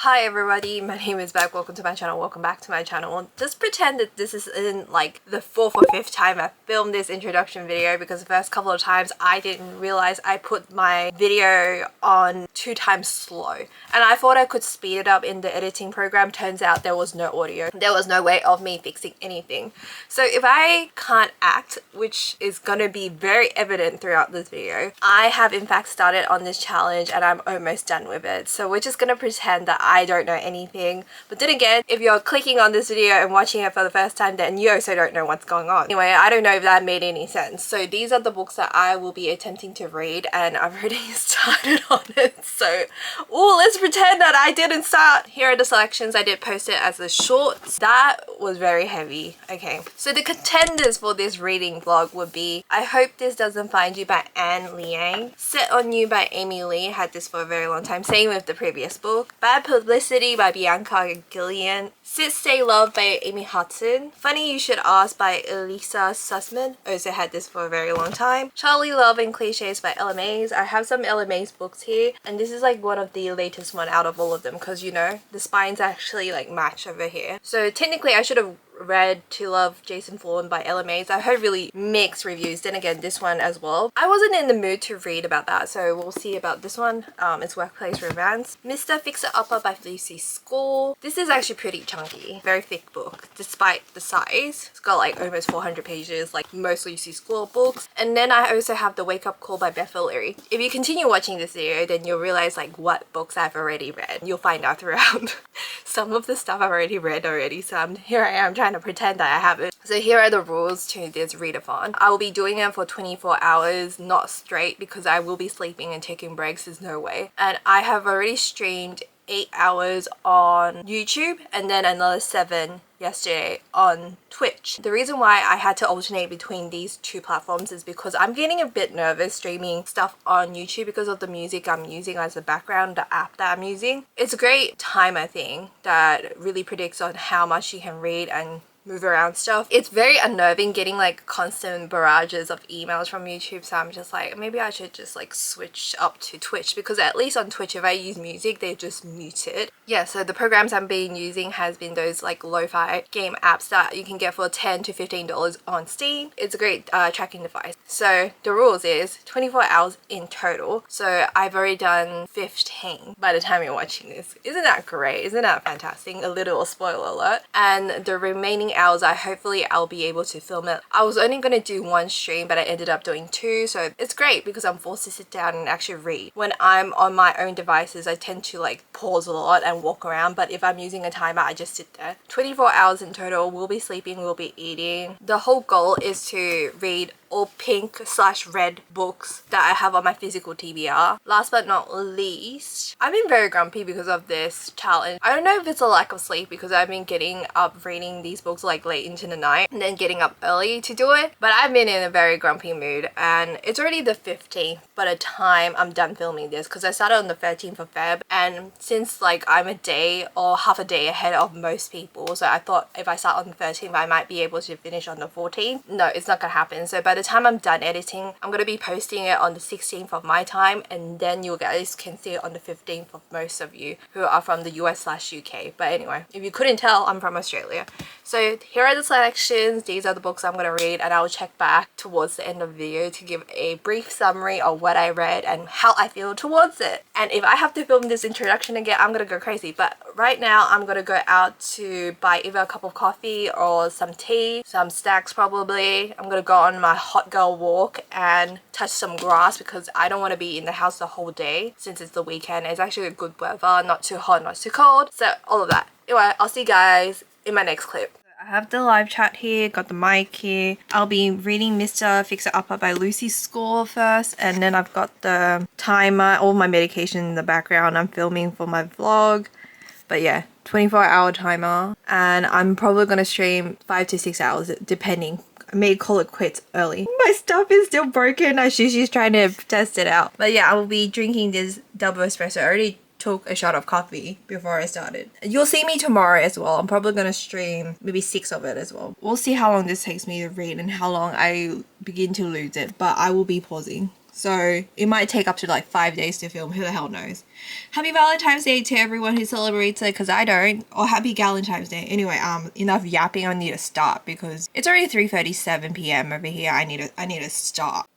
Hi everybody, my name is Beck. Welcome to my channel. Welcome back to my channel. Just pretend that this is in like the 4th or 5th time I filmed this introduction video, because the first couple of times I didn't realize I put my video on 2 times slow and I thought I could speed it up in the editing program. Turns out there was no audio. There was no way of me fixing anything. So if I can't act, which is gonna be very evident throughout this video, I have in fact started on this challenge and I'm almost done with it. So we're just gonna pretend that I don't know anything. But then again, if you're clicking on this video and watching it for the first time, then you also don't know what's going on. Anyway, I don't know if that made any sense. So these are the books that I will be attempting to read, and I've already started on it. So, let's pretend that I didn't start. Here are the selections. I did post it as a shorts. That was very heavy. Okay, so the contenders for this reading vlog would be I Hope This Doesn't Find You by Anne Liang, Set on You by Amy Lee, had this for a very long time, same with the previous book, Bad Publicity by Bianca Gillian, Sit Stay Love by Amy Hudson, Funny You Should Ask by Elisa Sussman, also had this for a very long time, Charlie Love and Cliches by Ella Mays. I have some Ella Mays books here, and this is like one of the latest one out of all of them, because you know the spines actually like match over here. So technically I should have read To Love Jason Fallon by Ella Mays. I heard really mixed reviews. Then again, this one as well. I wasn't in the mood to read about that, so we'll see about this one. It's Workplace Romance. Mr. Fixer-Upper by Lucy Score. This is actually pretty chunky. Very thick book, despite the size. It's got like almost 400 pages, like most Lucy Score books. And then I also have The Wake Up Call by Beth O'Leary. If you continue watching this video, then you'll realize like what books I've already read. You'll find out throughout. Some of the stuff I've already read already, so here I am trying to pretend that I haven't. So here are the rules to this readathon. I will be doing it for 24 hours, not straight, because I will be sleeping and taking breaks. There's no way. And I have already streamed 8 hours on YouTube and then another 7 yesterday on Twitch. The reason why I had to alternate between these 2 platforms is because I'm getting a bit nervous streaming stuff on YouTube because of the music I'm using as a background, the app that I'm using. It's a great timer thing that really predicts on how much you can read and move around stuff. It's very unnerving getting like constant barrages of emails from YouTube, so I'm just like, maybe I should just like switch up to Twitch, because at least on Twitch if I use music they just mute it. Yeah, so the programs I've been using has been those like lo-fi game apps that you can get for $10 to $15 on Steam. It's a great tracking device. So the rules is 24 hours in total, so I've already done 15 by the time you're watching this. Isn't that great? Isn't that fantastic? A little spoiler alert. And the remaining hours I'll be able to film it. I was only going to do 1 stream, but I ended up doing 2, so it's great because I'm forced to sit down and actually read. When I'm on my own devices I tend to like pause a lot and walk around, but if I'm using a timer I just sit there. 24 hours in total. We'll be sleeping, we'll be eating. The whole goal is to read all pink/red books that I have on my physical TBR. Last but not least, I've been very grumpy because of this challenge. I don't know if it's a lack of sleep, because I've been getting up reading these books like late into the night and then getting up early to do it, but I've been in a very grumpy mood, and it's already the 15th by the time I'm done filming this, because I started on the 13th of Feb, and since like I'm a day or half a day ahead of most people, so I thought if I start on the 13th I might be able to finish on the 14th. No, it's not gonna happen. So by the time I'm done editing, I'm gonna be posting it on the 16th of my time, and then you guys can see it on the 15th of most of you who are from the US/UK. But anyway, if you couldn't tell, I'm from Australia. So here are the selections. These are the books I'm gonna read, and I will check back towards the end of the video to give a brief summary of what I read and how I feel towards it. And if I have to film this introduction again, I'm gonna go crazy. But right now I'm gonna go out to buy either a cup of coffee or some tea, some snacks probably. I'm gonna go on my hot girl walk and touch some grass, because I don't want to be in the house the whole day since it's the weekend. It's actually a good weather, not too hot, not too cold, so all of that. Anyway, I'll see you guys in my next clip. I have the live chat here, got the mic here. I'll be reading Mr. Fixer-Upper by Lucy Score first, and then I've got the timer, all my medication in the background. I'm filming for my vlog, but yeah, 24-hour timer, and I'm probably gonna stream 5 to 6 hours depending. I may call it quits early. My stuff is still broken. She's trying to test it out. But yeah, I will be drinking this double espresso. I already took a shot of coffee before I started. You'll see me tomorrow as well. I'm probably gonna stream maybe 6 of it as well. We'll see how long this takes me to read and how long I begin to lose it, but I will be pausing. So it might take up to like 5 days to film. Who the hell knows? Happy Valentine's Day to everyone who celebrates it, because I don't. Or happy Galentine's Day. Anyway, enough yapping. I need to start because it's already 3:37 p.m. over here. I need to start.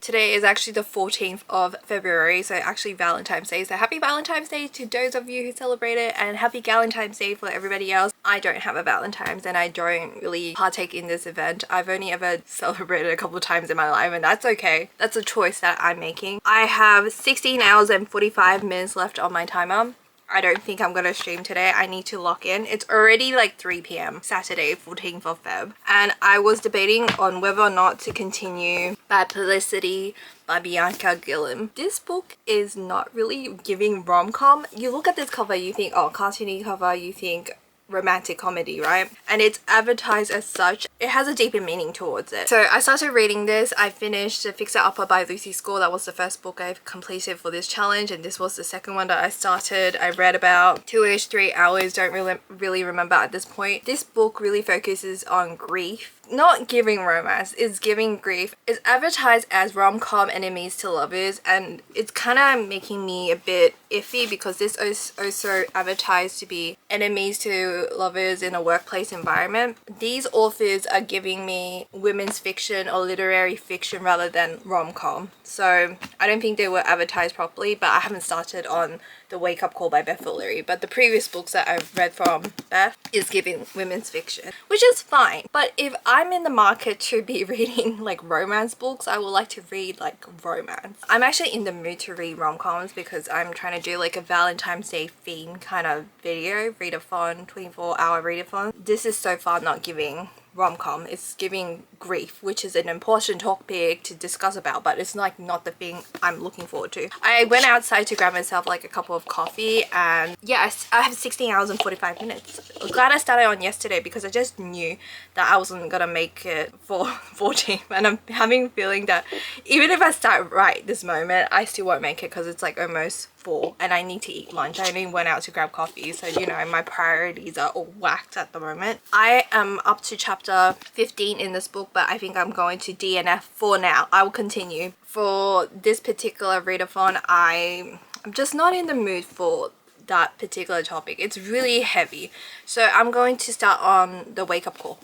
Today is actually the 14th of February, so actually Valentine's Day. So happy Valentine's Day to those of you who celebrate it, and happy Galentine's Day for everybody else. I don't have a Valentine's and I don't really partake in this event. I've only ever celebrated a couple of times in my life, and that's okay. That's a choice that I'm making. I have 16 hours and 45 minutes left on my timer. I don't think I'm gonna stream today. I need to lock in. It's already like 3 p.m. Saturday, 14th of Feb. And I was debating on whether or not to continue Bad Publicity by Bianca Gilliam. This book is not really giving rom-com. You look at this cover, you think, oh, cartoony cover, you think romantic comedy, right? And it's advertised as such. It has a deeper meaning towards it. So I started reading this. I finished Fix It Upper by Lucy Score. That was the first book I've completed for this challenge, and this was the second one that I started. I read about 2-ish, 3 hours. Don't really remember at this point. This book really focuses on grief. Not giving romance, it's giving grief. It's advertised as rom-com enemies to lovers, and it's kind of making me a bit iffy because this is also advertised to be enemies to lovers in a workplace environment. These authors are giving me women's fiction or literary fiction rather than rom-com, so I don't think they were advertised properly. But I haven't started on The Wake Up Call by Beth O'Leary, but the previous books that I've read from Beth is giving women's fiction, which is fine. But if I'm in the market to be reading like romance books, I would like to read like romance. I'm actually in the mood to read rom-coms because I'm trying to do like a Valentine's Day theme kind of video, readathon, 24-hour readathon. This is so far not giving rom-com. It's giving grief, which is an important topic to discuss about, but it's like not the thing I'm looking forward to. I went outside to grab myself like a cup of coffee, and yeah, I have 16 hours and 45 minutes. I'm glad I started on yesterday because I just knew that I wasn't gonna make it for 14, and I'm having a feeling that even if I start right this moment, I still won't make it because it's like almost 4 and I need to eat lunch. I only went out to grab coffee, so you know my priorities are all whacked at the moment. I am up to chapter 15 in this book, but I think I'm going to DNF for now. I will continue. For this particular readathon, I'm just not in the mood for that particular topic. It's really heavy, so I'm going to start on The Wake Up Call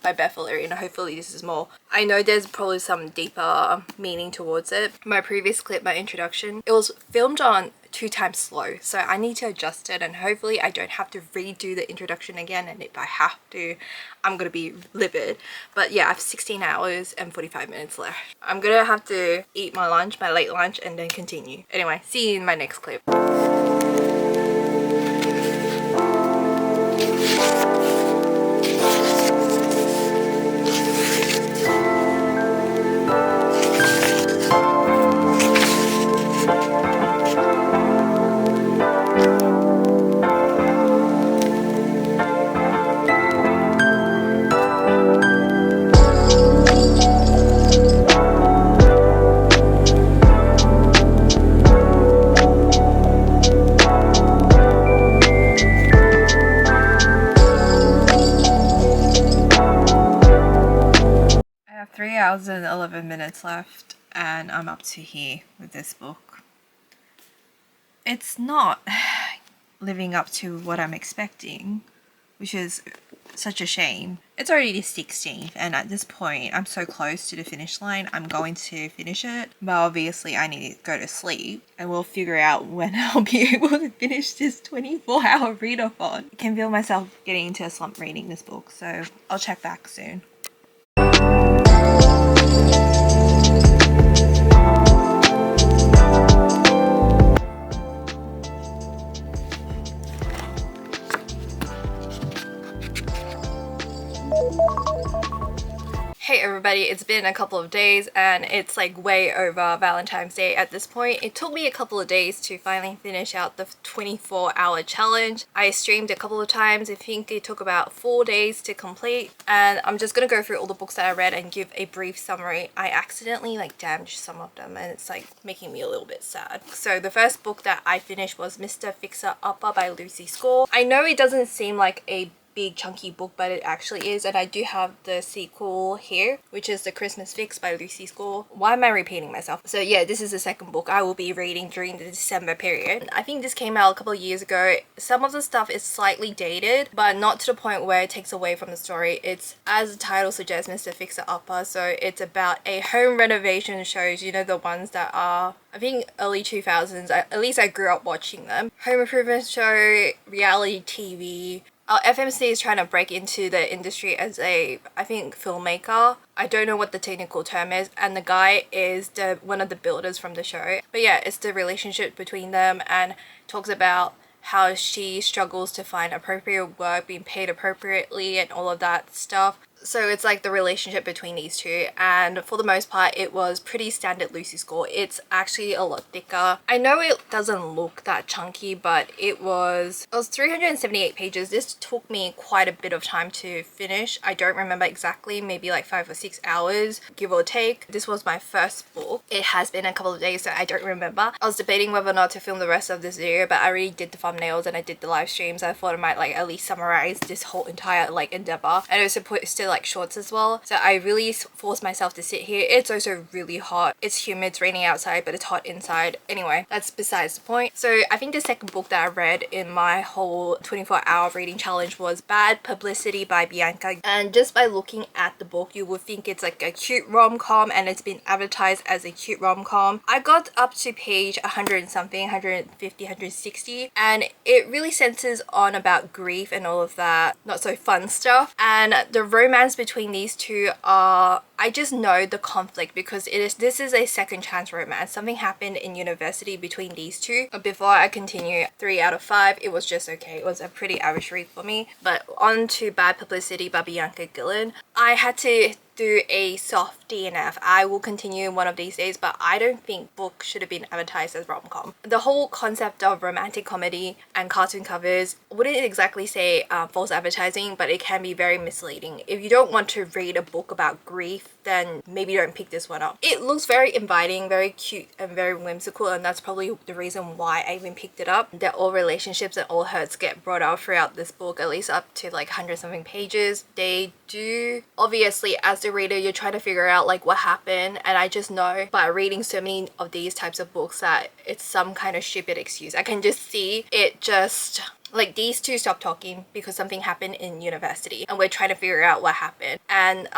by Beth O'Leary, and hopefully this is more. I know there's probably some deeper meaning towards it. My previous clip, my introduction, it was filmed on 2 times slow, so I need to adjust it, and hopefully I don't have to redo the introduction again, and if I have to, I'm gonna be livid. But yeah, I have 16 hours and 45 minutes left. I'm gonna have to eat my lunch, my late lunch, and then continue. Anyway, see you in my next clip. I have 3 hours and 11 minutes left, and I'm up to here with this book. It's not living up to what I'm expecting, which is such a shame. It's already the 16th, and at this point I'm so close to the finish line. I'm going to finish it, but obviously I need to go to sleep, and we'll figure out when I'll be able to finish this 24-hour readathon. I can feel myself getting into a slump reading this book, so I'll check back soon. Hey everybody, it's been a couple of days and it's like way over Valentine's Day at this point. It took me a couple of days to finally finish out the 24-hour challenge. I streamed a couple of times. I think it took about 4 days to complete, and I'm just gonna go through all the books that I read and give a brief summary. I accidentally like damaged some of them and it's like making me a little bit sad. So the first book that I finished was Mr. Fixer Upper by Lucy Score. I know it doesn't seem like a big chunky book, but it actually is, and I do have the sequel here, which is The Christmas Fix by Lucy Score. Why am I repeating myself? So yeah, this is the second book I will be reading during the December period. I think this came out a couple of years ago. Some of the stuff is slightly dated, but not to the point where it takes away from the story. It's, as the title suggests, Mr. Fixer Upper, so it's about a home renovation shows, you know, the ones that are, I think, early 2000s. At least I grew up watching them. Home improvement show, reality TV. FMC is trying to break into the industry as a, I think, filmmaker. I don't know what the technical term is, and the guy is one of the builders from the show. But yeah, it's the relationship between them and talks about how she struggles to find appropriate work, being paid appropriately and all of that stuff. So it's like the relationship between these two, and for the most part it was pretty standard Lucy Score. It's actually a lot thicker. I know it doesn't look that chunky, but it was 378 pages. This took me quite a bit of time to finish. I don't remember exactly, maybe like 5 or 6 hours, give or take. This was my first book. It has been a couple of days, so I don't remember. I was debating whether or not to film the rest of this video, but I already did the thumbnails and I did the live streams. I thought I might like at least summarize this whole entire like endeavor, and also put still like shorts as well. So I really forced myself to sit here. It's also really hot. It's humid, it's raining outside, but it's hot inside. Anyway, that's besides the point. So I think the second book that I read in my whole 24-hour reading challenge was Bad Publicity by Bianca. And just by looking at the book, you would think it's like a cute rom-com, and it's been advertised as a cute rom-com. I got up to page 100 and something, 150, 160, and it really centers on about grief and all of that not so fun stuff. And the romance between these two are, I just know the conflict because this is a second chance romance. Something happened in university between these two. Before I continue, 3 out of 5, it was just okay. It was a pretty average read for me. But on to Bad Publicity by Bianca Gillen. I had to do a soft DNF. I will continue one of these days, but I don't think books should have been advertised as rom-com. The whole concept of romantic comedy and cartoon covers, wouldn't exactly say false advertising, but it can be very misleading. If you don't want to read a book about grief, then maybe don't pick this one up. It looks very inviting, very cute and very whimsical, and that's probably the reason why I even picked it up. That all relationships and all hurts get brought out throughout this book, at least up to like 100 something pages. They do, obviously, as the reader, you're trying to figure out like what happened, and I just know by reading so many of these types of books that it's some kind of stupid excuse. I can just see it, just like these two stopped talking because something happened in university and we're trying to figure out what happened, and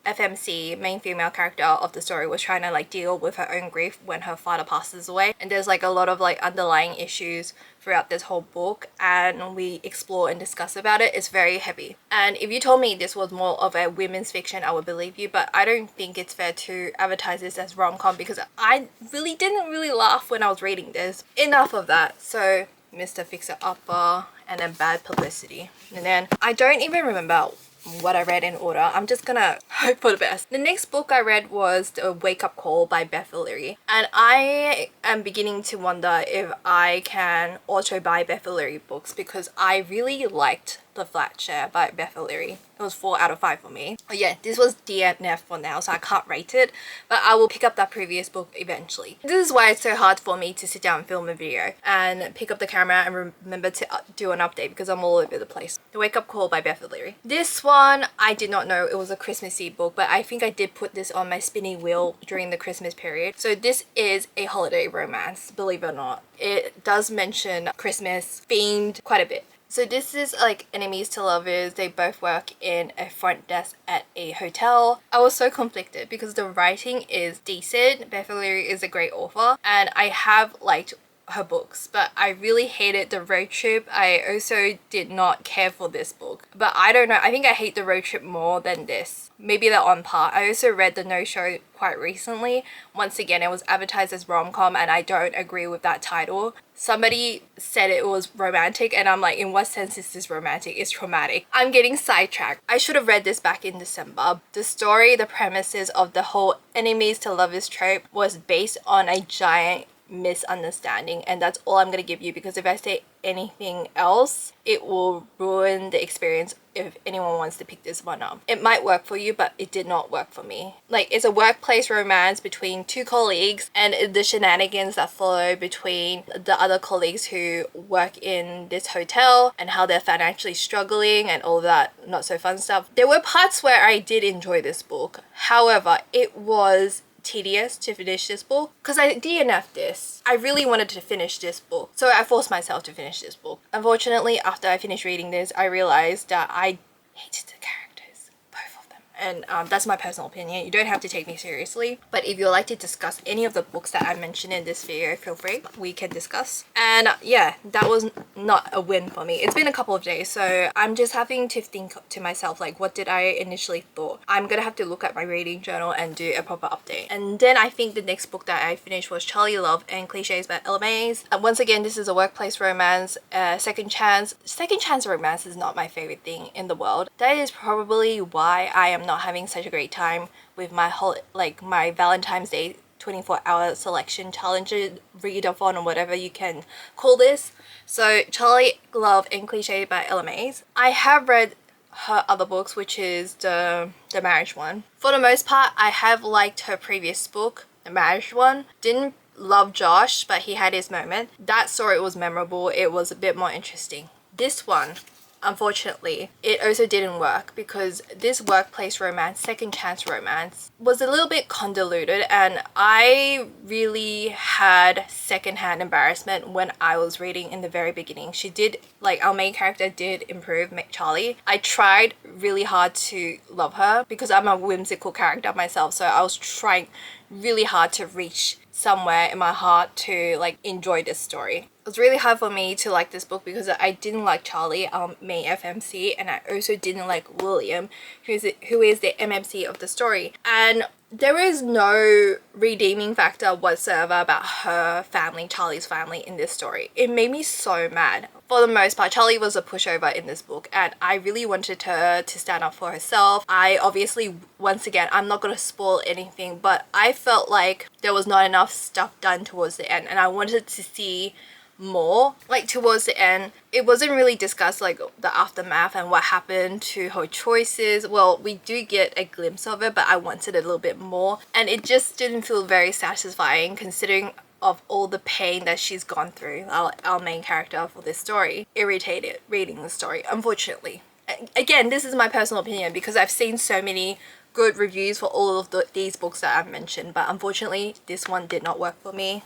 FMC, main female character of the story, was trying to like deal with her own grief when her father passes away, and there's like a lot of like underlying issues throughout this whole book, and we explore and discuss about it. It's very heavy, and if you told me this was more of a women's fiction, I would believe you, but I don't think it's fair to advertise this as rom-com because I really didn't laugh when I was reading this. Enough of that. So Mr. Fixer Upper, and then Bad Publicity, and then I don't even remember what I read in order. I'm just gonna hope for the best. The next book I read was The Wake Up Call by Beth O'Leary, and I am beginning to wonder if I can auto buy Beth O'Leary books because I really liked The Flat Share by Beth O'Leary. It was 4 out of 5 for me. Oh yeah, this was DNF for now, so I can't rate it, but I will pick up that previous book eventually. This is why it's so hard for me to sit down and film a video and pick up the camera and remember to do an update because I'm all over the place. The Wake Up Call by Beth O'Leary. This one, I did not know it was a Christmassy book, but I think I did put this on my spinning wheel during the Christmas period. So this is a holiday romance, believe it or not. It does mention Christmas themed quite a bit. So this is like enemies to lovers. They both work in a front desk at a hotel. I was so conflicted because the writing is decent. Beth O'Leary is a great author, and I have liked her books, but I really hated The Road Trip. I also did not care for this book, but I don't know, I think I hate The Road Trip more than this. Maybe they're on par. I also read The No Show quite recently. Once again, it was advertised as rom-com and I don't agree with that title. Somebody said it was romantic and I'm like, in what sense is this romantic? It's traumatic. I'm getting sidetracked. I should have read this back in December. The story, the premises of the whole enemies to lovers trope was based on a giant misunderstanding, and that's all I'm gonna give you, because if I say anything else it will ruin the experience if anyone wants to pick this one up. It might work for you, but it did not work for me. Like, it's a workplace romance between two colleagues and the shenanigans that follow between the other colleagues who work in this hotel and how they're financially struggling and all that not so fun stuff. There were parts where I did enjoy this book, however it was tedious to finish this book because I DNF'd this. I really wanted to finish this book, so I forced myself to finish this book. Unfortunately, after I finished reading this, I realized that I hated the characters, both of them. And that's my personal opinion. You don't have to take me seriously, but if you'd like to discuss any of the books that I mentioned in this video, feel free, we can discuss. And yeah, that was not a win for me. It's been a couple of days, so I'm just having to think to myself, like, what did I initially thought? I'm gonna have to look at my reading journal and do a proper update. And then I think the next book that I finished was Charlie Love and Cliches by Ella Mays. And once again, this is a workplace romance, second chance. Second chance romance is not my favorite thing in the world. That is probably why I am not having such a great time with my whole, like, my Valentine's Day 24-hour selection challenge, readathon, or whatever you can call this. So Charlie Love and Cliche by Ella Mays. I have read her other books, which is the marriage one. For the most part, I have liked her previous book, the marriage one. Didn't love Josh, but he had his moment. That story was memorable. It was a bit more interesting. This one, unfortunately, it also didn't work because this workplace romance, second chance romance, was a little bit convoluted, and I really had secondhand embarrassment when I was reading in the very beginning. She did, like, our main character did improve, Charlie. I tried really hard to love her because I'm a whimsical character myself, so I was trying really hard to reach somewhere in my heart to, like, enjoy this story. It was really hard for me to like this book because I didn't like Charlie, main FMC, and I also didn't like William, who is the MMC of the story. And there is no redeeming factor whatsoever about her family, Charlie's family, in this story. It made me so mad. For the most part, Charlie was a pushover in this book, and I really wanted her to stand up for herself. I obviously, once again, I'm not going to spoil anything, but I felt like there was not enough stuff done towards the end, and I wanted to see more. Like, towards the end, it wasn't really discussed, like, the aftermath and what happened to her choices. Well, we do get a glimpse of it, but I wanted a little bit more, and it just didn't feel very satisfying considering of all the pain that she's gone through, our main character for this story. Irritated reading the story, unfortunately. Again, this is my personal opinion because I've seen so many good reviews for all of these books that I've mentioned, but unfortunately this one did not work for me.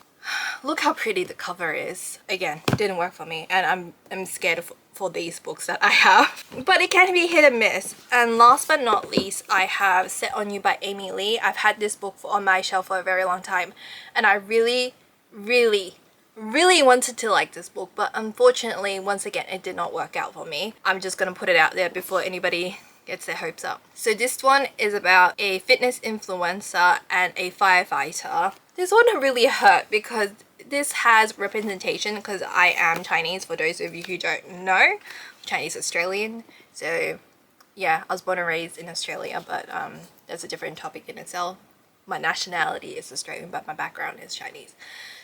Look how pretty the cover is. Again, didn't work for me, and I'm scared for these books that I have. But it can be hit and miss. And last but not least, I have Set on You by Amy Lee. I've had this book on my shelf for a very long time, and I really wanted to like this book, but unfortunately, once again, it did not work out for me. I'm just gonna put it out there before anybody gets their hopes up. So this one is about a fitness influencer and a firefighter. This one really hurt because this has representation, because I am Chinese, for those of you who don't know. Chinese Australian. So yeah, I was born and raised in Australia, but that's a different topic in itself. My nationality is Australian, but my background is Chinese.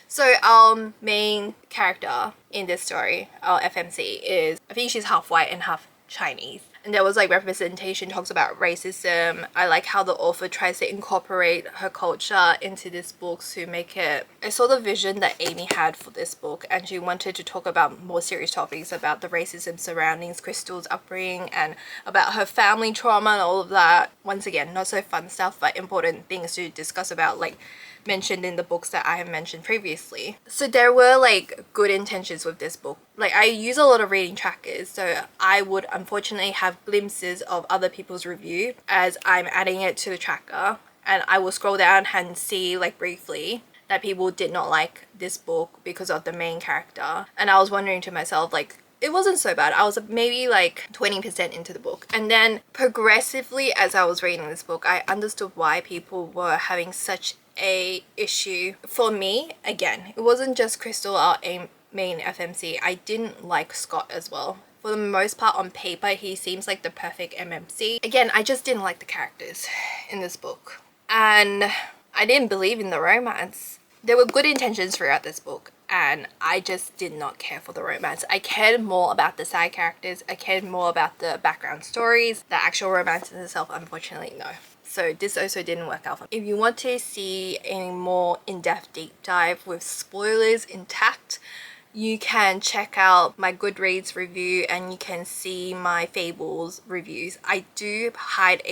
So our main character in this story, our FMC, is, I think she's half white and half Chinese. And there was, like, representation, talks about racism. I like how the author tries to incorporate her culture into this book to make it a sort of vision that Amy had for this book, and she wanted to talk about more serious topics about the racism surrounding Crystal's upbringing and about her family trauma and all of that. Once again, not so fun stuff, but important things to discuss about, like, mentioned in the books that I have mentioned previously. So there were, like, good intentions with this book. Like, I use a lot of reading trackers, so I would unfortunately have glimpses of other people's review as I'm adding it to the tracker, and I will scroll down and see, like, briefly. that people did not like this book because of the main character, and I was wondering to myself, like, it wasn't so bad. I was maybe like 20% into the book, and then progressively as I was reading this book, I understood why people were having such a issue. For me, again, it wasn't just Crystal, our main FMC. I didn't like Scott as well. For the most part, on paper, he seems like the perfect MMC. Again, I just didn't like the characters in this book, and I didn't believe in the romance. There were good intentions throughout this book, and I just did not care for the romance. I cared more about the side characters. I cared more about the background stories. The actual romance in itself, unfortunately, no. So this also didn't work out for me. If you want to see a more in-depth deep dive with spoilers intact, you can check out my Goodreads review, and you can see my Fables reviews. I do hide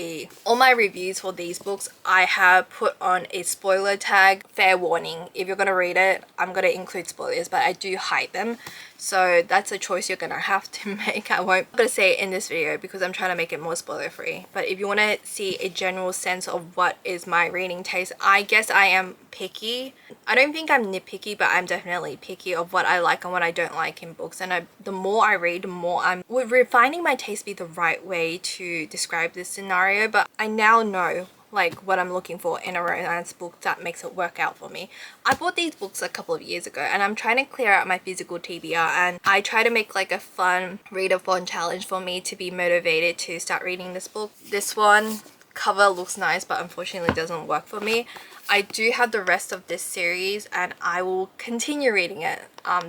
all my reviews for these books. I have put on a spoiler tag, fair warning. If you're gonna read it, I'm gonna include spoilers, but I do hide them. So that's a choice you're gonna have to make. I won't gonna say it in this video because I'm trying to make it more spoiler free. But if you want to see a general sense of what is my reading taste, I guess I am picky. I don't think I'm nitpicky, but I'm definitely picky of what I like and what I don't like in books. And the more I read, the more would refining my taste be the right way to describe this scenario. But I now know like what I'm looking for in a romance book that makes it work out for me. I bought these books a couple of years ago, and I'm trying to clear out my physical TBR, and I try to make like a fun readathon challenge for me to be motivated to start reading this book. This one cover looks nice, but unfortunately doesn't work for me. I do have the rest of this series, and I will continue reading it.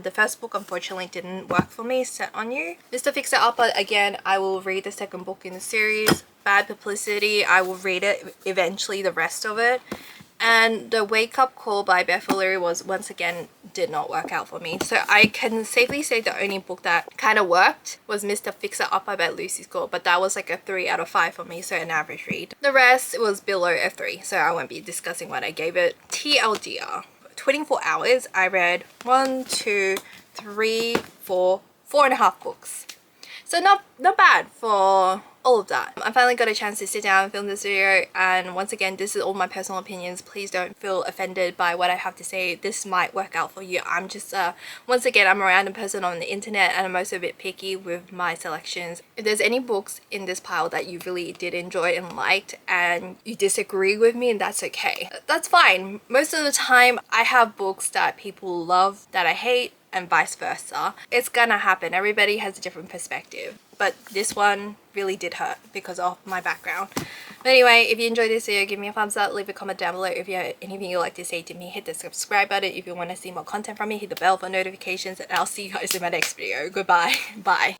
The first book unfortunately didn't work for me, Set on You. Mr. Fixer Upper, again, I will read the second book in the series. Bad Publicity, I will read it eventually, the rest of it. And The Wake Up Call by Beth O'Leary was, once again, did not work out for me. So I can safely say the only book that kind of worked was Mr. Fixer Upper by Lucy Score, but that was like a 3 out of 5 for me, so an average read. The rest was below a 3, so I won't be discussing what I gave it. TLDR, 24 hours, I read 1, 2, 3, 4, 4.5 books. So not bad for all of that. I finally got a chance to sit down and film this video, and once again, this is all my personal opinions. Please don't feel offended by what I have to say. This might work out for you. I'm just once again, I'm a random person on the internet, and I'm also a bit picky with my selections. If there's any books in this pile that you really did enjoy and liked, and you disagree with me, and that's okay. That's fine. Most of the time I have books that people love that I hate, and vice versa. It's gonna happen. Everybody has a different perspective, but this one really did hurt because of my background. But anyway, if you enjoyed this video, give me a thumbs up, leave a comment down below. If you have anything you'd like to say to me, hit the subscribe button. If you want to see more content from me, hit the bell for notifications, and I'll see you guys in my next video. Goodbye. Bye.